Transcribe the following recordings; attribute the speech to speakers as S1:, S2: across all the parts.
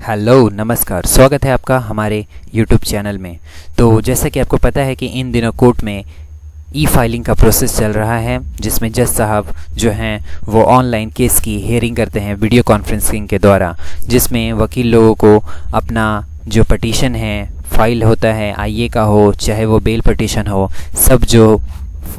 S1: Hello नमस्कार, स्वागत है आपका हमारे YouTube चैनल में। तो जैसा कि आपको पता है कि इन दिनों कोर्ट में ई फाइलिंग का प्रोसेस चल रहा है, जिसमें जज साहब जो हैं वो ऑनलाइन केस की हियरिंग करते हैं वीडियो कॉन्फ्रेंसिंग के द्वारा, जिसमें वकील लोगों को अपना जो पटिशन है फाइल होता है, आईए का हो चाहे वो बेल पटिशन हो, सब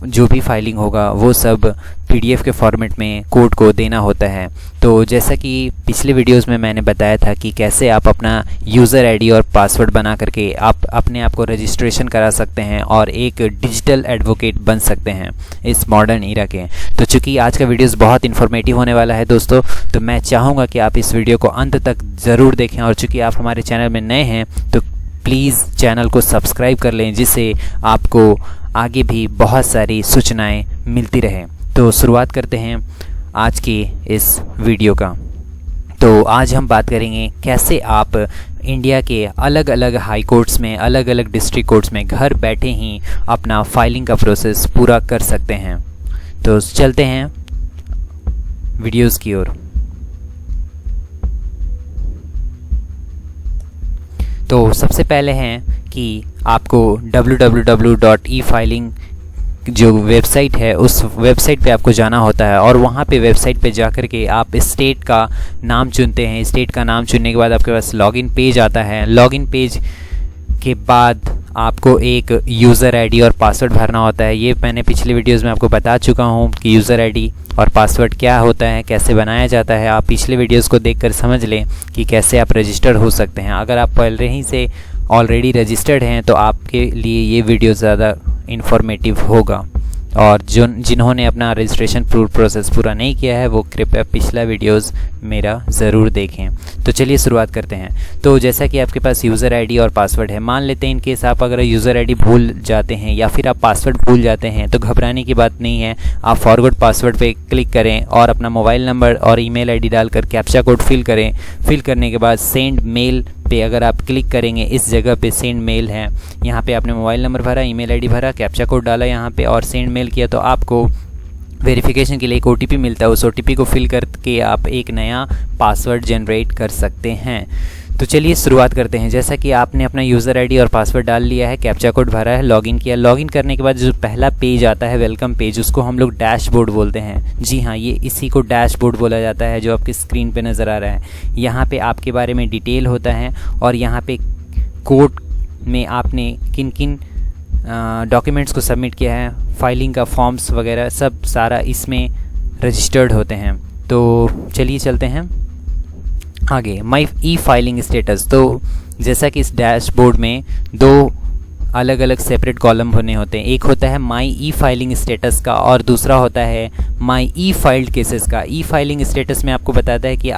S1: जो भी फाइलिंग होगा वो सब पीडीएफ के फॉर्मेट में कोर्ट को देना होता है। तो जैसा कि पिछले वीडियोस में मैंने बताया था कि कैसे आप अपना यूज़र आईडी और पासवर्ड बना करके आप अपने आप को रजिस्ट्रेशन करा सकते हैं और एक डिजिटल एडवोकेट बन सकते हैं इस मॉडर्न ईरा के। तो चूँकि आज का वीडियोस बहुत इन्फॉर्मेटिव होने वाला है दोस्तों, तो मैं चाहूँगा कि आप इस वीडियो को अंत तक ज़रूर देखें। और चूँकि आप हमारे चैनल में नए हैं तो प्लीज़ चैनल को सब्सक्राइब कर लें, जिससे आपको आगे भी बहुत सारी सूचनाएं मिलती रहें। तो शुरुआत करते हैं आज की इस वीडियो का। तो आज हम बात करेंगे कैसे आप इंडिया के अलग अलग हाई कोर्ट्स में, अलग अलग डिस्ट्रिक्ट कोर्ट्स में घर बैठे ही अपना फाइलिंग का प्रोसेस पूरा कर सकते हैं। तो चलते हैं वीडियोस की ओर। तो सबसे पहले हैं कि आपको www.efiling जो वेबसाइट है उस वेबसाइट पे आपको जाना होता है, और वहाँ पे वेबसाइट पे जाकर के आप स्टेट का नाम चुनते हैं। स्टेट का नाम चुनने के बाद आपके पास लॉगिन पेज आता है। लॉगिन पेज के बाद आपको एक यूज़र आईडी और पासवर्ड भरना होता है। ये मैंने पिछले वीडियोस में आपको बता चुका हूँ कि यूज़र आईडी और पासवर्ड क्या होता है, कैसे बनाया जाता है। आप पिछले वीडियोस को देखकर समझ लें कि कैसे आप रजिस्टर्ड हो सकते हैं। अगर आप पहले ही से ऑलरेडी रजिस्टर्ड हैं तो आपके लिए ये वीडियो ज़्यादा इन्फॉर्मेटिव होगा, और जिन्होंने अपना रजिस्ट्रेशन प्रोसेस पूरा नहीं किया है वो कृपया पिछला वीडियोस मेरा ज़रूर देखें। तो चलिए शुरुआत करते हैं। तो जैसा कि आपके पास यूज़र आईडी और पासवर्ड है, मान लेते हैं इन केस आप अगर यूज़र आईडी भूल जाते हैं या फिर आप पासवर्ड भूल जाते हैं तो घबराने की बात नहीं है। आप फॉरवर्ड पासवर्ड पे क्लिक करें और अपना मोबाइल नंबर और ईमेल आईडी डालकर कैप्चा कोड फिल करें। फिल करने के बाद सेंड मेल पे अगर आप क्लिक करेंगे, इस जगह पे सेंड मेल है, यहाँ पे आपने मोबाइल नंबर भरा, ईमेल आईडी भरा, कैप्चा कोड डाला यहाँ पे और सेंड मेल किया, तो आपको वेरिफिकेशन के लिए एक ओटीपी मिलता है। उस ओटीपी को फिल करके आप एक नया पासवर्ड जनरेट कर सकते हैं। तो चलिए शुरुआत करते हैं। जैसा कि आपने अपना यूज़र आईडी और पासवर्ड डाल लिया है, कैप्चा कोड भरा है, लॉगिन किया। लॉगिन करने के बाद जो पहला पेज आता है वेलकम पेज, उसको हम लोग डैशबोर्ड बोलते हैं। जी हाँ, ये इसी को डैशबोर्ड बोला जाता है जो आपकी स्क्रीन पे नज़र आ रहा है। यहाँ पे आपके बारे में डिटेल होता है और यहाँ पे कोर्ट में आपने किन किन डॉक्यूमेंट्स को सबमिट किया है, फाइलिंग का फॉर्म्स वगैरह सब सारा इसमें रजिस्टर्ड होते हैं। तो चलिए चलते हैं आगे। माई ई फाइलिंग स्टेटस। तो जैसा कि इस डैशबोर्ड में दो अलग अलग सेपरेट कॉलम बने होते हैं। एक होता है माई ई फाइलिंग स्टेटस का और दूसरा होता है माई ई फाइल्ड केसेस का। ई फाइलिंग स्टेटस में आपको बताता है कि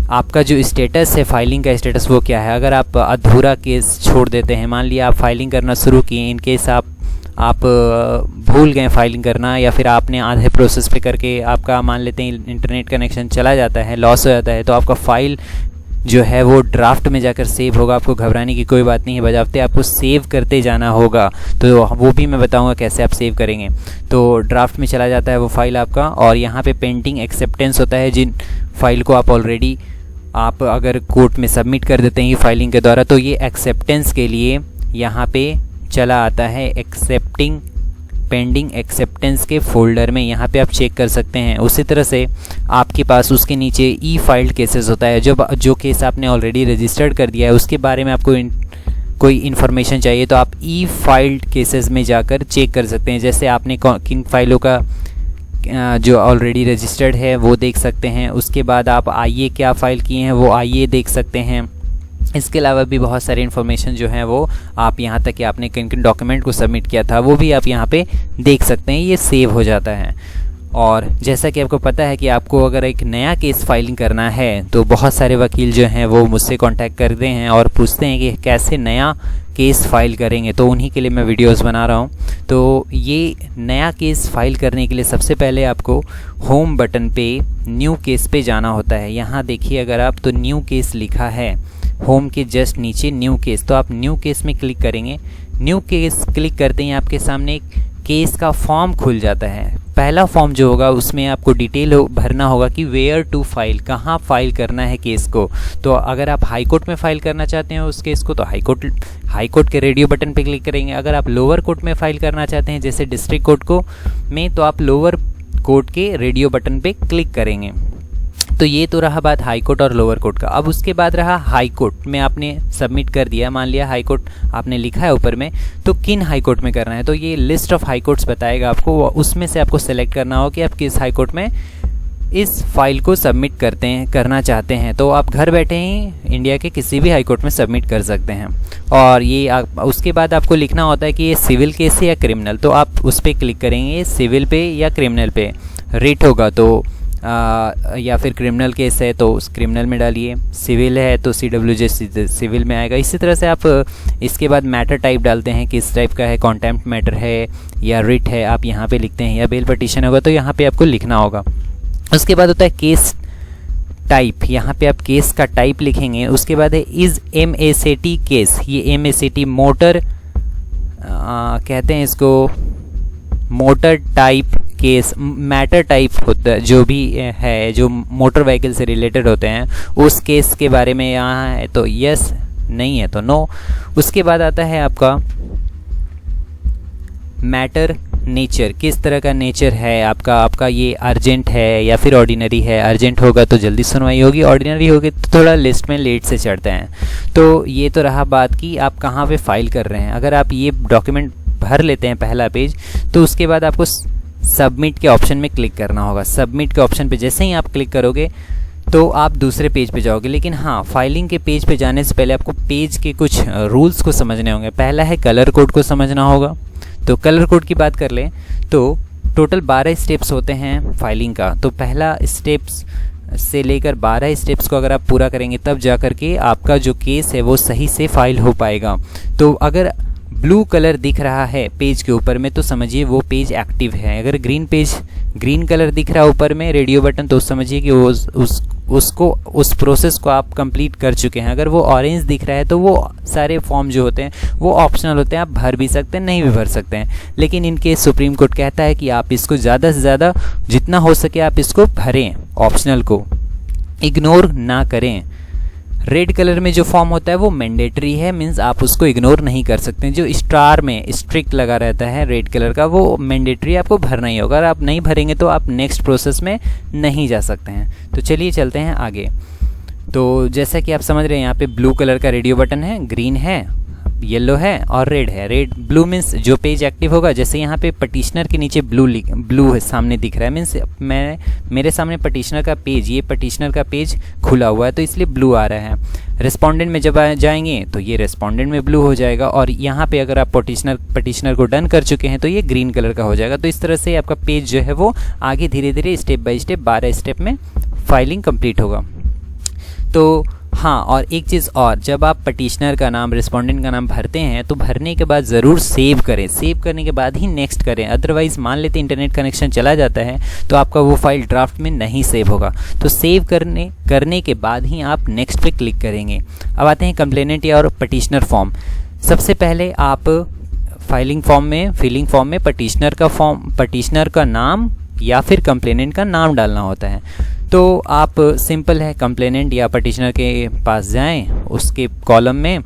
S1: आपका जो स्टेटस है फाइलिंग का स्टेटस वो क्या है। अगर आप अधूरा केस छोड़ देते हैं, मान लिया आप फाइलिंग करना शुरू किए, इन केस आप भूल गए फाइलिंग करना, या फिर आपने आधे प्रोसेस पे करके आपका मान लेते हैं इंटरनेट कनेक्शन चला जाता है, लॉस हो जाता है, तो आपका फ़ाइल जो है वो ड्राफ्ट में जाकर सेव होगा। आपको घबराने की कोई बात नहीं है, बजाते आपको सेव करते जाना होगा। तो वो भी मैं बताऊंगा कैसे आप सेव करेंगे। तो ड्राफ्ट में चला जाता है वो फाइल आपका, और यहाँ पे पेंडिंग एक्सेप्टेंस होता है। जिन फाइल को आप अगर कोर्ट में सबमिट कर देते हैं फाइलिंग के द्वारा, तो ये एक्सेप्टेंस के लिए यहाँ पे चला आता है पेंडिंग एक्सेप्टेंस के फोल्डर में। यहाँ पे आप चेक कर सकते हैं। उसी तरह से आपके पास उसके नीचे ई फाइल्ड केसेस होता है। जो केस आपने ऑलरेडी रजिस्टर्ड कर दिया है उसके बारे में आपको कोई इन्फॉर्मेशन चाहिए तो आप ई फाइल्ड केसेस में जाकर चेक कर सकते हैं। जैसे आपने किन फाइलों का जो ऑलरेडी रजिस्टर्ड है वो देख सकते हैं। उसके बाद आप आईए क्या फ़ाइल किए हैं वो आईए देख सकते हैं। इसके अलावा भी बहुत सारी इन्फॉर्मेशन जो है वो आप यहाँ तक कि आपने किन किन डॉक्यूमेंट को सबमिट किया था वो भी आप यहाँ पे देख सकते हैं। ये सेव हो जाता है। और जैसा कि आपको पता है कि आपको अगर एक नया केस फाइलिंग करना है तो बहुत सारे वकील जो हैं वो मुझसे कांटेक्ट करते हैं और पूछते हैं कि कैसे नया केस फाइल करेंगे, तो उन्हीं के लिए मैं वीडियोस बना रहा हूँ। तो ये नया केस फाइल करने के लिए सबसे पहले आपको होम बटन पे न्यू केस पे जाना होता है। यहाँ देखिए अगर आप, तो न्यू केस लिखा है होम के जस्ट नीचे न्यू केस, तो आप न्यू केस में क्लिक करेंगे। न्यू केस क्लिक करते ही आपके सामने एक केस का फॉर्म खुल जाता है। पहला फॉर्म जो होगा उसमें आपको डिटेल भरना होगा कि वेयर टू फाइल, कहाँ फाइल करना है केस को। तो अगर आप हाई कोर्ट में फाइल करना चाहते हैं उस केस को तो हाई कोर्ट के रेडियो बटन पे क्लिक करेंगे। अगर आप लोअर कोर्ट में फाइल करना चाहते हैं जैसे डिस्ट्रिक्ट कोर्ट को में, तो आप लोअर कोर्ट के रेडियो बटन पे क्लिक करेंगे। तो ये तो रहा बात हाई कोर्ट और लोअर कोर्ट का। अब उसके बाद रहा हाई कोर्ट में आपने सबमिट कर दिया, मान लिया हाई कोर्ट आपने लिखा है ऊपर में, तो किन हाई कोर्ट में करना है। तो ये लिस्ट ऑफ हाई कोर्ट्स बताएगा आपको, उसमें से आपको सेलेक्ट करना हो कि आप किस हाई कोर्ट में इस फाइल को सबमिट करना चाहते हैं। तो आप घर बैठे ही इंडिया के किसी भी हाई कोर्ट में सबमिट कर सकते हैं। और ये उसके बाद आपको लिखना होता है कि ये सिविल केस है या क्रिमिनल, तो आप उस पर क्लिक करेंगे, सिविल पे या क्रिमिनल पे रेट होगा तो या फिर क्रिमिनल केस है तो उस क्रिमिनल में डालिए, सिविल है तो CWJ सिविल में आएगा। इसी तरह से आप इसके बाद मैटर टाइप डालते हैं, किस टाइप का है, कॉन्टेम्प्ट मैटर है या रिट है, आप यहाँ पे लिखते हैं, या बेल पटिशन होगा तो यहाँ पे आपको लिखना होगा। उसके बाद होता है केस टाइप, यहाँ पे आप केस का टाइप लिखेंगे। उसके बाद है इज MACT केस, ये MACT मोटर कहते हैं इसको, motor type case, matter type होता है जो भी है, जो मोटर व्हीकल से रिलेटेड होते हैं उस केस के बारे में यहाँ है तो यस, नहीं है तो नो। उसके बाद आता है आपका मैटर नेचर, किस तरह का नेचर है आपका ये अर्जेंट है या फिर ऑर्डिनरी है। अर्जेंट होगा तो जल्दी सुनवाई होगी, ऑर्डिनरी होगी तो थोड़ा लिस्ट में लेट से चढ़ते हैं। तो ये तो रहा बात कि आप कहाँ पे फाइल कर रहे हैं। अगर आप ये डॉक्यूमेंट भर लेते हैं पहला पेज, तो उसके बाद आपको सबमिट के ऑप्शन में क्लिक करना होगा। सबमिट के ऑप्शन पे जैसे ही आप क्लिक करोगे तो आप दूसरे पेज पे जाओगे। लेकिन हाँ, फाइलिंग के पेज पे जाने से पहले आपको पेज के कुछ रूल्स को समझने होंगे। पहला है कलर कोड को समझना होगा। तो कलर कोड की बात कर लें तो टोटल 12 स्टेप्स होते हैं फाइलिंग का। तो पहला स्टेप्स से लेकर 12 स्टेप्स को अगर आप पूरा करेंगे तब जा कर के आपका जो केस है वो सही से फाइल हो पाएगा। तो अगर ब्लू कलर दिख रहा है पेज के ऊपर में तो समझिए वो पेज एक्टिव है। अगर ग्रीन कलर दिख रहा है ऊपर में रेडियो बटन तो समझिए कि वो उस प्रोसेस को आप कंप्लीट कर चुके हैं। अगर वो ऑरेंज दिख रहा है तो वो सारे फॉर्म जो होते हैं वो ऑप्शनल होते हैं, आप भर भी सकते हैं, नहीं भी भर सकते हैं। लेकिन इनके सुप्रीम कोर्ट कहता है कि आप इसको ज़्यादा से ज़्यादा जितना हो सके आप इसको भरें, ऑप्शनल को इग्नोर ना करें। रेड कलर में जो फॉर्म होता है वो मैंडेटरी है, मीन्स आप उसको इग्नोर नहीं कर सकते। जो स्टार में स्ट्रिक्ट लगा रहता है रेड कलर का वो मैंडेटरी, आपको भरना ही होगा। अगर आप नहीं भरेंगे तो आप नेक्स्ट प्रोसेस में नहीं जा सकते हैं। तो चलिए चलते हैं आगे। तो जैसा कि आप समझ रहे हैं यहाँ पे ब्लू कलर का रेडियो बटन है, ग्रीन है, येलो है और रेड है। ब्लू मीन्स जो पेज एक्टिव होगा। जैसे यहाँ पे पटिशनर के नीचे ब्लू है सामने दिख रहा है, मीन्स मेरे सामने पटिशनर का पेज, ये पटिशनर का पेज खुला हुआ है तो इसलिए ब्लू आ रहा है। रिस्पोंडेंट में जब जाएंगे तो ये रिस्पोंडेंट में ब्लू हो जाएगा। और यहाँ पे अगर आप पटिशनर को डन कर चुके हैं तो ये ग्रीन कलर का हो जाएगा। तो इस तरह से आपका पेज जो है वो आगे धीरे धीरे स्टेप बाय स्टेप 12 स्टेप में फाइलिंग कंप्लीट होगा। तो हाँ, और एक चीज़ और, जब आप पटिशनर का नाम, रिस्पोंडेंट का नाम भरते हैं तो भरने के बाद ज़रूर सेव करें। सेव करने के बाद ही नेक्स्ट करें, अदरवाइज़ मान लेते इंटरनेट कनेक्शन चला जाता है तो आपका वो फाइल ड्राफ्ट में नहीं सेव होगा। तो सेव करने के बाद ही आप नेक्स्ट पे क्लिक करेंगे। अब आते हैं कंप्लेनेंट या और पटिशनर फॉर्म। सबसे पहले आप फिलिंग फॉर्म में पटिशनर का नाम या फिर कंप्लेनेंट का नाम डालना होता है। तो आप सिंपल है, कंप्लेनेंट या पटिशनर के पास जाएं, उसके कॉलम में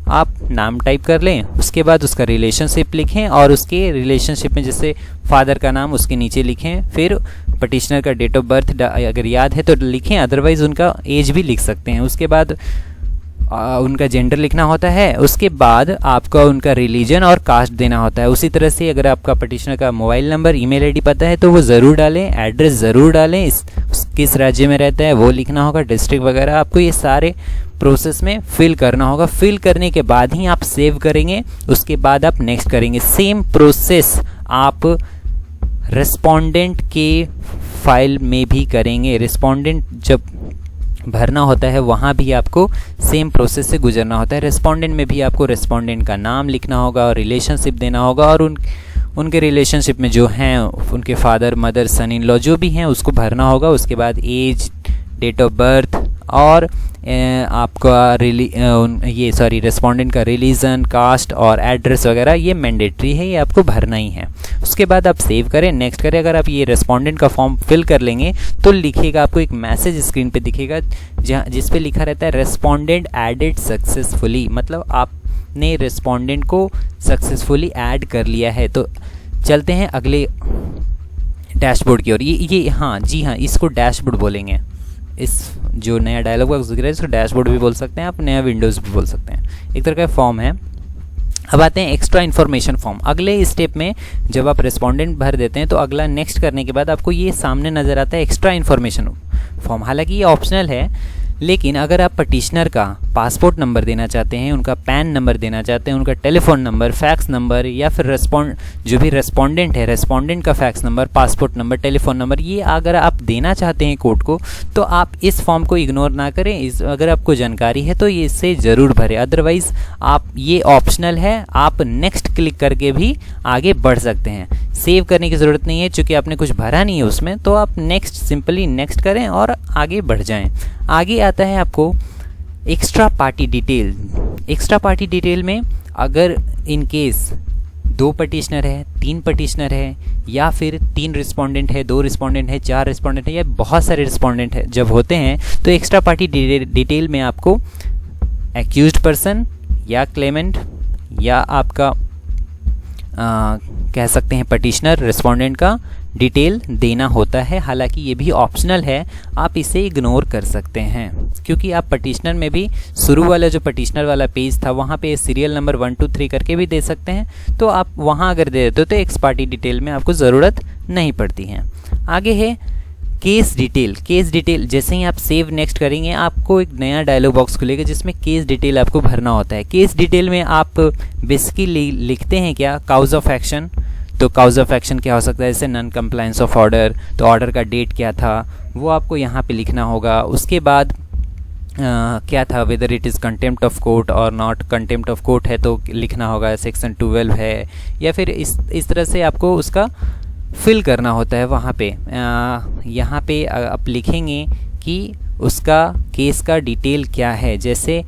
S1: आप नाम टाइप कर लें, उसके बाद उसका रिलेशनशिप लिखें और उसके रिलेशनशिप में जैसे फादर का नाम उसके नीचे लिखें, फिर पटिशनर का डेट ऑफ बर्थ अगर याद है तो लिखें, अदरवाइज़ उनका एज भी लिख सकते हैं। उसके बाद उनका जेंडर लिखना होता है। उसके बाद आपका उनका रिलीजन और कास्ट देना होता है। उसी तरह से अगर आपका पटिशनर का मोबाइल नंबर, ईमेल आईडी पता है तो वो ज़रूर डालें, एड्रेस ज़रूर डालें, किस राज्य में रहता है वो लिखना होगा, डिस्ट्रिक्ट वगैरह आपको ये सारे प्रोसेस में फिल करना होगा। फिल करने के बाद ही आप सेव करेंगे, उसके बाद आप नेक्स्ट करेंगे। सेम प्रोसेस आप रिस्पोंडेंट के फाइल में भी करेंगे। रिस्पोंडेंट जब भरना होता है वहाँ भी आपको सेम प्रोसेस से गुजरना होता है। रिस्पोंडेंट में भी आपको रिस्पोंडेंट का नाम लिखना होगा और रिलेशनशिप देना होगा और उनके रिलेशनशिप में जो हैं उनके father, mother, son in law जो भी हैं उसको भरना होगा। उसके बाद एज, डेट ऑफ बर्थ और आपका रेस्पोंडेंट का रिलीजन, कास्ट और एड्रेस वगैरह ये मैंडेटरी है, ये आपको भरना ही है। उसके बाद आप सेव करें, नेक्स्ट करें। अगर आप ये रेस्पोंडेंट का फॉर्म फिल कर लेंगे तो लिखेगा, आपको एक मैसेज स्क्रीन पे दिखेगा जिस पे लिखा रहता है रेस्पोंडेंट एडेड सक्सेसफुली, मतलब आपने रेस्पोंडेंट को सक्सेसफुली ऐड कर लिया है। तो चलते हैं अगले डैशबोर्ड की ओर। ये हाँ जी हाँ, इसको डैशबोर्ड बोलेंगे। इस जो नया डायलॉग बॉक्स दिख रहा है इसको डैशबोर्ड भी बोल सकते हैं आप, नया विंडोज़ भी बोल सकते हैं, एक तरह का फॉर्म है। अब आते हैं एक्स्ट्रा इन्फॉर्मेशन फॉर्म। अगले स्टेप में जब आप रेस्पोंडेंट भर देते हैं तो अगला नेक्स्ट करने के बाद आपको ये सामने नज़र आता है एक्स्ट्रा इन्फॉर्मेशन फॉर्म। हालांकि ये ऑप्शनल है, लेकिन अगर आप पटिशनर का पासपोर्ट नंबर देना चाहते हैं, उनका पैन नंबर देना चाहते हैं, उनका टेलीफोन नंबर, फैक्स नंबर, या फिर जो भी रेस्पोंडेंट है, रेस्पोंडेंट का fax number, passport number, telephone number, ये अगर आप देना चाहते हैं कोर्ट को तो आप इस फॉर्म को इग्नोर ना करें। अगर आपको जानकारी है तो ये इससे ज़रूर भरें, अदरवाइज़ आप ये ऑप्शनल है, आप नेक्स्ट क्लिक करके भी आगे बढ़ सकते हैं। सेव करने की ज़रूरत नहीं है, चूँकि आपने कुछ भरा नहीं है उसमें, तो आप नेक्स्ट सिंपली नेक्स्ट करें और आगे बढ़ जाएं। आगे आता है आपको extra party detail. Extra party detail में अगर इन केस 2 पटिशनर है, 3 पटिशनर है, या फिर 3 रिस्पोंडेंट है, 2 रिस्पोंडेंट है, 4 रिस्पोंडेंट है, या बहुत सारे रिस्पोंडेंट है जब होते हैं, तो एक्स्ट्रा पार्टी डिटेल में आपको एक्यूज्ड पर्सन या क्लेमेंट या आपका कह सकते हैं पटिशनर, रिस्पोंडेंट का डिटेल देना होता है। हालांकि ये भी ऑप्शनल है, आप इसे इग्नोर कर सकते हैं, क्योंकि आप पटिशनर में भी शुरू वाला जो पटिशनर वाला पेज था वहाँ पे सीरियल नंबर 1 2 3 करके भी दे सकते हैं। तो आप वहाँ अगर दे देते हो तो एक्स पार्टी डिटेल में आपको ज़रूरत नहीं पड़ती है। आगे है केस डिटेल। केस डिटेल जैसे ही आप सेव नेक्स्ट करेंगे आपको एक नया डायलॉग बॉक्स खुलेगा जिसमें केस डिटेल आपको भरना होता है। केस डिटेल में आप बेसिकली लिखते हैं क्या, काउज ऑफ एक्शन। तो काउज ऑफ एक्शन क्या हो सकता है, जैसे नॉन कंप्लायंस ऑफ ऑर्डर, तो ऑर्डर का डेट क्या था वो आपको यहाँ पे लिखना होगा। उसके बाद क्या था, whether it is contempt of court और नॉट। कंटेम्प्ट ऑफ कोर्ट है तो लिखना होगा सेक्शन 12 है, या फिर इस तरह से आपको उसका फिल करना होता है वहाँ पे। यहाँ पे आप लिखेंगे कि उसका केस का डिटेल क्या है, जैसे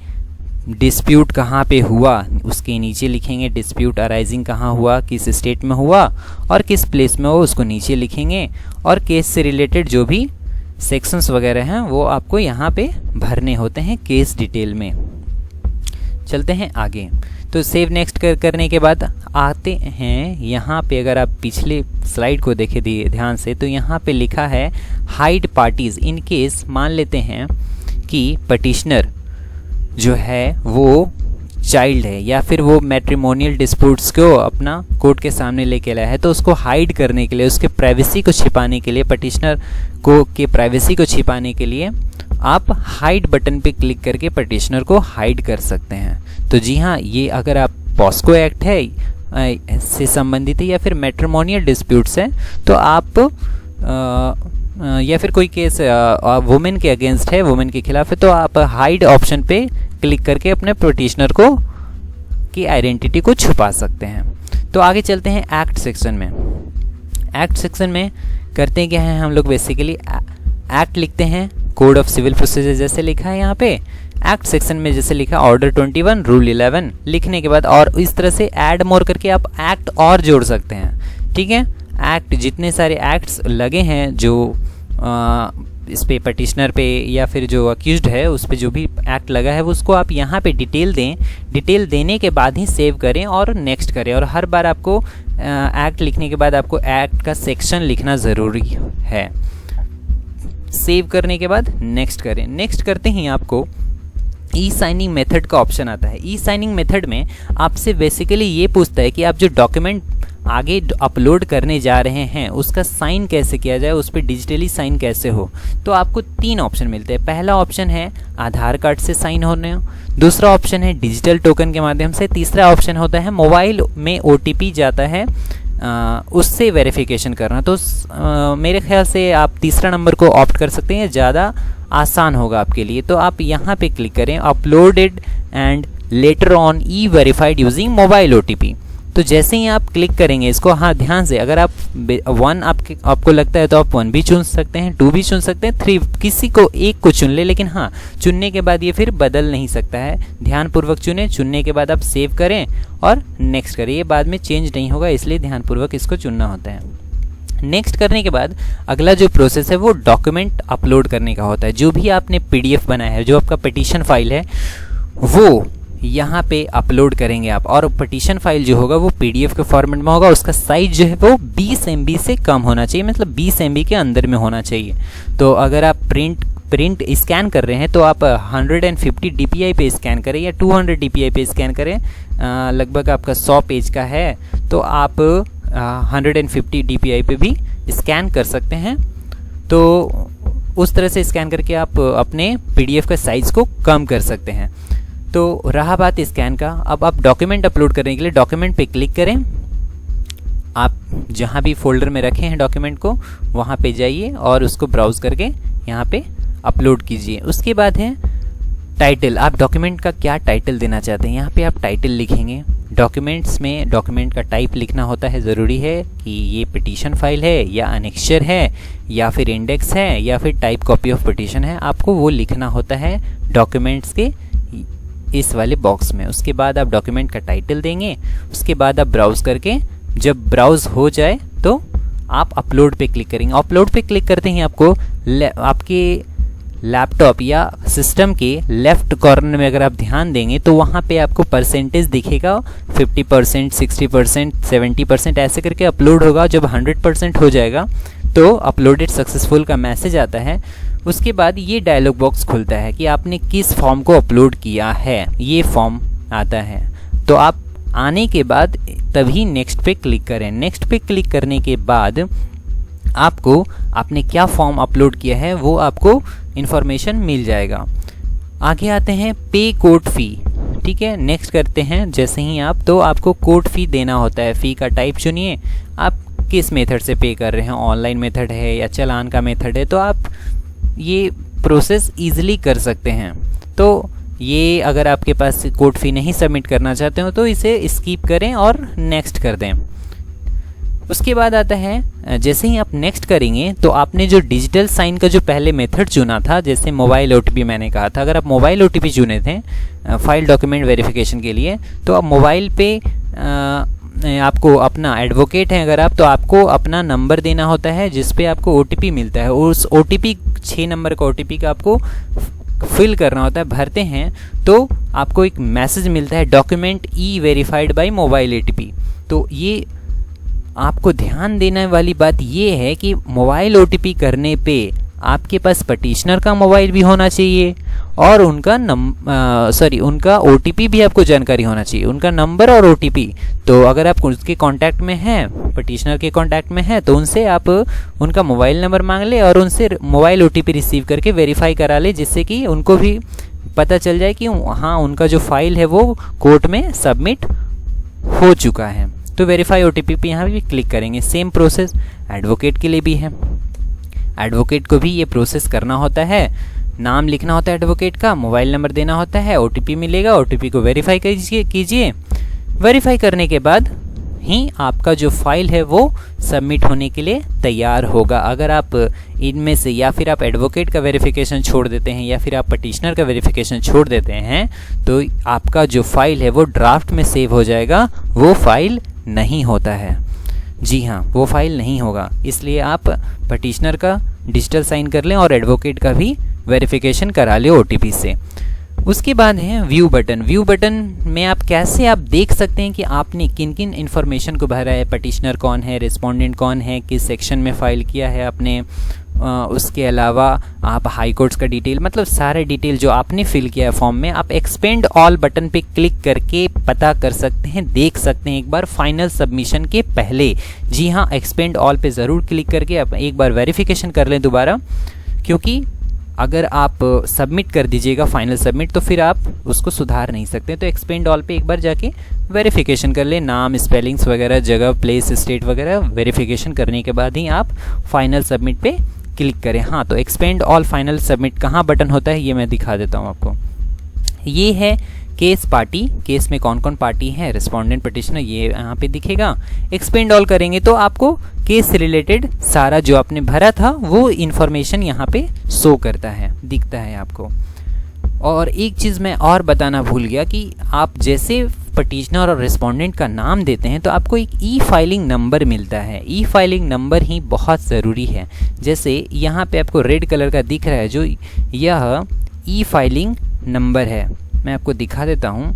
S1: डिस्प्यूट कहाँ पे हुआ उसके नीचे लिखेंगे, डिस्प्यूट अराइजिंग कहाँ हुआ, किस स्टेट में हुआ और किस प्लेस में हो उसको नीचे लिखेंगे, और केस से रिलेटेड जो भी सेक्शंस वगैरह हैं वो आपको यहाँ पे भरने होते हैं केस डिटेल में। चलते हैं आगे। तो सेव नेक्स्ट करने के बाद आते हैं यहाँ पे, अगर आप पिछले स्लाइड को देखें ध्यान से तो यहाँ पे लिखा है हाइड पार्टीज़। इन केस मान लेते हैं कि पटिशनर जो है वो चाइल्ड है या फिर वो मैट्रिमोनियल डिस्प्यूट्स को अपना कोर्ट के सामने लेके लाया है, तो उसको हाइड करने के लिए, उसके प्राइवेसी को छिपाने के लिए, पटिशनर को के प्राइवेसी को छिपाने के लिए आप हाइड बटन पे क्लिक करके पटिशनर को हाइड कर सकते हैं। तो जी हाँ, ये अगर आप पॉस्को एक्ट है से संबंधित है या फिर मैट्रिमोनियल डिस्प्यूट्स है तो आप या फिर कोई केस वुमेन के अगेंस्ट है, वुमेन के खिलाफ है, तो आप हाइड ऑप्शन पे क्लिक करके अपने पटिशनर को की आइडेंटिटी को छुपा सकते हैं। तो आगे चलते हैं एक्ट सेक्शन में। एक्ट सेक्शन में करते क्या है हम लोग, बेसिकली एक्ट लिखते हैं, कोड ऑफ सिविल प्रोसीजर जैसे लिखा है यहाँ पे। एक्ट सेक्शन में जैसे लिखा ऑर्डर 21 रूल 11 लिखने के बाद और इस तरह से ऐड मोर करके आप एक्ट और जोड़ सकते हैं। ठीक है, एक्ट जितने सारे एक्ट्स लगे हैं जो इस पे पटिशनर पे या फिर जो अक्यूज्ड है उस पे जो भी एक्ट लगा है उसको आप यहाँ पे डिटेल दें। डिटेल देने के बाद ही सेव करें और नेक्स्ट करें, और हर बार आपको एक्ट लिखने के बाद आपको एक्ट का सेक्शन लिखना ज़रूरी है। सेव करने के बाद नेक्स्ट करें। नेक्स्ट करते ही आपको ई साइनिंग मेथड का ऑप्शन आता है। ई साइनिंग मेथड में आपसे बेसिकली ये पूछता है कि आप जो डॉक्यूमेंट आगे अपलोड करने जा रहे हैं उसका साइन कैसे किया जाए, उस पर डिजिटली साइन कैसे हो। तो आपको 3 ऑप्शन मिलते हैं। पहला ऑप्शन है आधार कार्ड से साइन होने, दूसरा ऑप्शन है डिजिटल टोकन के माध्यम से, तीसरा ऑप्शन होता है मोबाइल में OTP जाता है उससे वेरिफिकेशन करना। तो मेरे ख्याल से आप तीसरा नंबर को ऑप्ट कर सकते हैं, ज़्यादा आसान होगा आपके लिए। तो आप यहाँ पे क्लिक करें uploaded and later on e verified using mobile OTP। तो जैसे ही आप क्लिक करेंगे इसको, हाँ ध्यान से, अगर आप 1 आपको लगता है तो आप 1 भी चुन सकते हैं, 2 भी चुन सकते हैं, 3, किसी को एक को चुन ले, लेकिन हाँ चुनने के बाद ये फिर बदल नहीं सकता है। ध्यानपूर्वक चुने, चुनने के बाद आप सेव करें और नेक्स्ट करें, ये बाद में चेंज नहीं होगा, इसलिए ध्यानपूर्वक इसको चुनना होता है। नेक्स्ट करने के बाद अगला जो प्रोसेस है वो डॉक्यूमेंट अपलोड करने का होता है। जो भी आपने PDF बनाया है, जो आपका पिटीशन फाइल है, वो यहाँ पे अपलोड करेंगे आप। और पिटीशन फाइल जो होगा वो PDF के फॉर्मेट में होगा, उसका साइज जो है वो 20 MB से कम होना चाहिए, मतलब 20 MB के अंदर में होना चाहिए। तो अगर आप प्रिंट स्कैन कर रहे हैं तो आप 150 DPI पे स्कैन करें या 200 DPI पे स्कैन करें। लगभग आपका 100 पेज का है तो आप 150 DPI पे भी स्कैन कर सकते हैं। तो उस तरह से स्कैन करके आप अपने PDF का साइज़ को कम कर सकते हैं। तो रहा बात स्कैन का, अब आप डॉक्यूमेंट अपलोड करने के लिए डॉक्यूमेंट पे क्लिक करें। आप जहाँ भी फोल्डर में रखे हैं डॉक्यूमेंट को वहाँ पे जाइए और उसको ब्राउज़ करके यहाँ पे अपलोड कीजिए। उसके बाद है टाइटल, आप डॉक्यूमेंट का क्या टाइटल देना चाहते हैं, यहाँ पे आप टाइटल लिखेंगे। डॉक्यूमेंट्स में डॉक्यूमेंट का टाइप लिखना होता है, ज़रूरी है कि ये पिटीशन फाइल है या अनेक्चर है या फिर इंडेक्स है या फिर टाइप कॉपी ऑफ पिटीशन है, आपको वो लिखना होता है डॉक्यूमेंट्स के इस वाले बॉक्स में। उसके बाद आप डॉक्यूमेंट का टाइटल देंगे। उसके बाद आप ब्राउज़ करके, जब ब्राउज़ हो जाए तो आप अपलोड पे क्लिक करेंगे। अपलोड पे क्लिक करते ही आपको आपके लैपटॉप या सिस्टम के लेफ़्ट कॉर्नर में अगर आप ध्यान देंगे तो वहाँ पे आपको परसेंटेज दिखेगा, 50%, 60%, 70% ऐसे करके अपलोड होगा। जब 100% हो जाएगा तो अपलोडेड सक्सेसफुल का मैसेज आता है। उसके बाद ये डायलॉग बॉक्स खुलता है कि आपने किस फॉर्म को अपलोड किया है, ये फॉर्म आता है। तो आप आने के बाद तभी नेक्स्ट पे क्लिक करें। नेक्स्ट पे क्लिक करने के बाद आपको आपने क्या फॉर्म अपलोड किया है वो आपको इन्फॉर्मेशन मिल जाएगा। आगे आते हैं पे कोड फ़ी, ठीक है। नेक्स्ट करते हैं जैसे ही आप, तो आपको कोड फ़ी देना होता है। फ़ी का टाइप चुनिए, आप किस मेथड से पे कर रहे हैं, ऑनलाइन मेथड है या चालान का मेथड है, तो आप ये प्रोसेस ईजिली कर सकते हैं। तो ये अगर आपके पास कोड फ़ी नहीं सबमिट करना चाहते हो तो इसे स्किप करें और नेक्स्ट कर दें। उसके बाद आता है, जैसे ही आप नेक्स्ट करेंगे तो आपने जो डिजिटल साइन का जो पहले मेथड चुना था, जैसे मोबाइल OTP मैंने कहा था, अगर आप मोबाइल OTP चुने थे फाइल डॉक्यूमेंट वेरिफिकेशन के लिए, तो अब मोबाइल पे आपको अपना एडवोकेट है अगर आप, तो आपको अपना नंबर देना होता है जिस पे आपको OTP मिलता है। उस OTP 6 नंबर का OTP का आपको फिल करना होता है। भरते हैं तो आपको एक मैसेज मिलता है, डॉक्यूमेंट E-वेरीफाइड बाय मोबाइल OTP। तो ये आपको ध्यान देने वाली बात ये है कि मोबाइल OTP करने पे आपके पास पटिशनर का मोबाइल भी होना चाहिए और उनका उनका OTP भी आपको जानकारी होना चाहिए, उनका नंबर और OTP। तो अगर आप उसके कांटेक्ट में हैं, पटिशनर के कांटेक्ट में हैं, तो उनसे आप उनका मोबाइल नंबर मांग ले और उनसे मोबाइल OTP रिसीव करके वेरीफाई करा ले, जिससे कि उनको भी पता चल जाए कि हाँ उनका जो फाइल है वो कोर्ट में सबमिट हो चुका है। तो वेरीफाई OTP पे यहाँ भी क्लिक करेंगे। सेम प्रोसेस एडवोकेट के लिए भी है। एडवोकेट को भी ये प्रोसेस करना होता है, नाम लिखना होता है एडवोकेट का, मोबाइल नंबर देना होता है, OTP मिलेगा, OTP को वेरीफाई कीजिए। वेरीफाई करने के बाद ही आपका जो फाइल है वो सबमिट होने के लिए तैयार होगा। अगर आप इनमें से या फिर आप एडवोकेट का वेरिफिकेशन छोड़ देते हैं या फिर आप पटिशनर का वेरिफिकेशन छोड़ देते हैं तो आपका जो फाइल है वो ड्राफ्ट में सेव हो जाएगा, वो फाइल नहीं होता है। जी हाँ, वो फाइल नहीं होगा। इसलिए आप पटिशनर का डिजिटल साइन कर लें और एडवोकेट का भी वेरिफिकेशन करा लें OTP से। उसके बाद है व्यू बटन। व्यू बटन में आप कैसे आप देख सकते हैं कि आपने किन किन इन्फॉर्मेशन को भरा है, पटिशनर कौन है, रिस्पोंडेंट कौन है, किस सेक्शन में फ़ाइल किया है आपने। उसके अलावा आप हाई कोर्ट्स का डिटेल, मतलब सारे डिटेल जो आपने फिल किया है फॉर्म में, आप एक्सपेंड ऑल बटन पे क्लिक करके पता कर सकते हैं, देख सकते हैं एक बार फाइनल सबमिशन के पहले। जी हाँ, एक्सपेंड ऑल पे ज़रूर क्लिक करके आप एक बार वेरिफिकेशन कर लें दोबारा, क्योंकि अगर आप सबमिट कर दीजिएगा फाइनल सबमिट तो फिर आप उसको सुधार नहीं सकते। तो एक्सपेंड ऑल पे एक बार जाके वेरिफिकेशन कर लें, नाम, स्पेलिंग्स वगैरह, जगह, प्लेस, स्टेट वगैरह वेरिफिकेशन करने के बाद ही आप फाइनल सबमिट पे क्लिक करें। हाँ, तो एक्सपेंड ऑल फाइनल सबमिट कहाँ बटन होता है ये मैं दिखा देता हूँ आपको। ये है केस पार्टी, केस में कौन कौन पार्टी है, रिस्पोंडेंट, पिटिशनर, ये यहाँ पे दिखेगा। एक्सपेंड ऑल करेंगे तो आपको केस से रिलेटेड सारा जो आपने भरा था वो इन्फॉर्मेशन यहाँ पे शो करता है, दिखता है आपको। और एक चीज़ मैं और बताना भूल गया कि आप जैसे पटिशनर और रिस्पोंडेंट का नाम देते हैं तो आपको एक ई फाइलिंग नंबर मिलता है। ई फाइलिंग नंबर ही बहुत ज़रूरी है। जैसे यहाँ पे आपको रेड कलर का दिख रहा है जो यह ई फाइलिंग नंबर है, मैं आपको दिखा देता हूँ।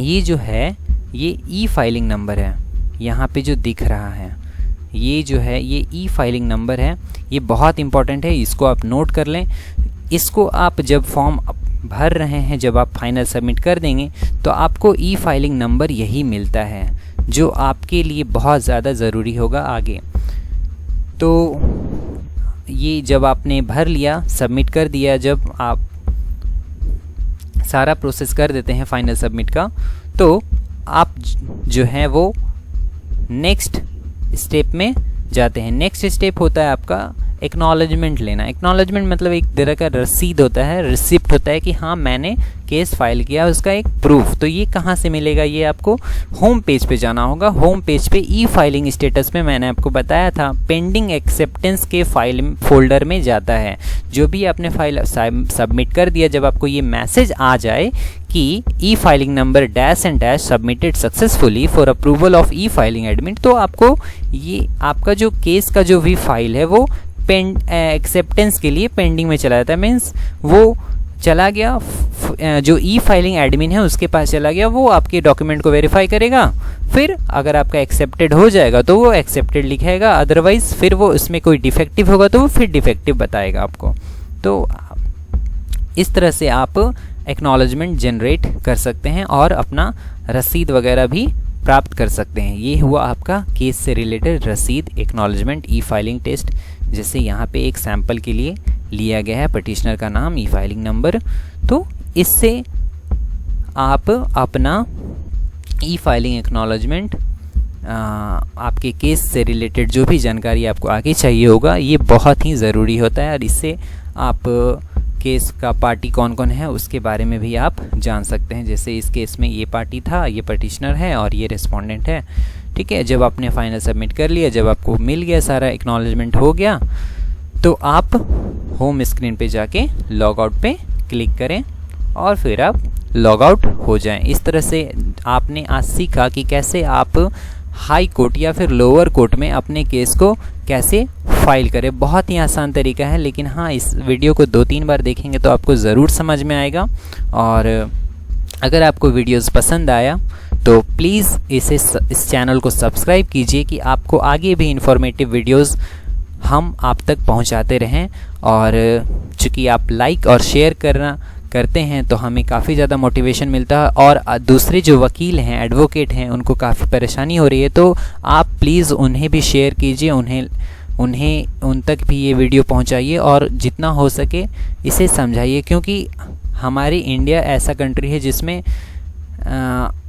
S1: ये जो है ये ई फाइलिंग नंबर है, यहाँ पे जो दिख रहा है ये जो है ये ई फाइलिंग नंबर है। ये बहुत इंपॉर्टेंट है, इसको आप नोट कर लें। इसको आप जब फॉर्म भर रहे हैं, जब आप फाइनल सबमिट कर देंगे तो आपको ई फाइलिंग नंबर यही मिलता है जो आपके लिए बहुत ज़्यादा ज़रूरी होगा आगे। तो ये जब आपने भर लिया, सबमिट कर दिया, जब आप सारा प्रोसेस कर देते हैं फाइनल सबमिट का, तो आप जो है वो नेक्स्ट स्टेप में जाते हैं। नेक्स्ट स्टेप होता है आपका एक्नॉलेजमेंट लेना। एक्नॉलेजमेंट मतलब एक तरह का रसीद होता है, रिसिप्ट होता है कि हाँ मैंने केस फाइल किया, उसका एक प्रूफ। तो ये कहाँ से मिलेगा, ये आपको होम पेज पे जाना होगा। होम पेज पे ई फाइलिंग स्टेटस में मैंने आपको बताया था पेंडिंग एक्सेप्टेंस के फाइल फोल्डर में जाता है। जो भी आपने फाइल सबमिट कर दिया, जब आपको ये मैसेज आ जाए कि ई filing number dash and dash submitted successfully for approval of E filing admit, तो आपको ये आपका जो केस का जो भी फाइल है वो एक्सेप्टेंस के लिए पेंडिंग में चला जाता है। मीन्स वो चला गया, जो ई फाइलिंग एडमिन है उसके पास चला गया, वो आपके डॉक्यूमेंट को वेरीफाई करेगा। फिर अगर आपका एक्सेप्टेड हो जाएगा तो वो एक्सेप्टेड लिखाएगा, अदरवाइज फिर वो उसमें कोई डिफेक्टिव होगा तो वो फिर डिफेक्टिव बताएगा आपको। तो इस तरह से आप एक्नॉलेजमेंट जनरेट कर सकते हैं और अपना रसीद वगैरह भी प्राप्त कर सकते हैं। ये हुआ आपका केस से रिलेटेड रसीद, एक्नॉलेजमेंट, ई फाइलिंग टेस्ट। जैसे यहाँ पे एक सैंपल के लिए लिया गया है पटिशनर का नाम, ई फाइलिंग नंबर। तो इससे आप अपना ई फाइलिंग एक्नॉलेजमेंट, आपके केस से रिलेटेड जो भी जानकारी आपको आगे चाहिए होगा, ये बहुत ही ज़रूरी होता है। और इससे आप केस का पार्टी कौन कौन है उसके बारे में भी आप जान सकते हैं। जैसे इस केस में ये पार्टी था, ये पटिशनर है और ये रिस्पोंडेंट है। ठीक है, जब आपने फाइनल सबमिट कर लिया, जब आपको मिल गया, सारा एक्नॉलेजमेंट हो गया, तो आप होम स्क्रीन पे जाके लॉग आउट पे क्लिक करें और फिर आप लॉग आउट हो जाएं। इस तरह से आपने आज सीखा कि कैसे आप हाई कोर्ट या फिर लोअर कोर्ट में अपने केस को कैसे फाइल करें। बहुत ही आसान तरीका है, लेकिन हाँ इस वीडियो को 2-3 बार देखेंगे तो आपको ज़रूर समझ में आएगा। और अगर आपको वीडियोस पसंद आया तो प्लीज़ इस चैनल को सब्सक्राइब कीजिए कि आपको आगे भी इंफॉर्मेटिव वीडियोस हम आप तक पहुंचाते रहें। और चूँकि आप लाइक और शेयर करते हैं तो हमें काफ़ी ज़्यादा मोटिवेशन मिलता है। और दूसरे जो वकील हैं, एडवोकेट हैं, उनको काफ़ी परेशानी हो रही है, तो आप प्लीज़ उन्हें भी शेयर कीजिए, उन तक भी ये वीडियो पहुंचाइए और जितना हो सके इसे समझाइए। क्योंकि हमारी इंडिया ऐसा कंट्री है जिसमें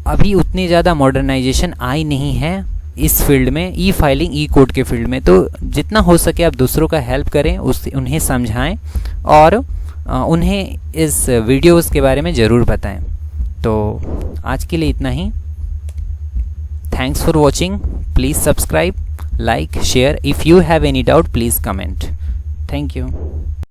S1: अभी उतनी ज़्यादा मॉडर्नाइजेशन आई नहीं है इस फील्ड में, ई फाइलिंग, ई कोर्ट के फील्ड में। तो जितना हो सके आप दूसरों का हेल्प करें, उन्हें समझाएं और उन्हें इस वीडियोस के बारे में ज़रूर बताएं। तो आज के लिए इतना ही। Thanks for watching. Please subscribe, like, share. If you have any doubt, please comment. Thank you.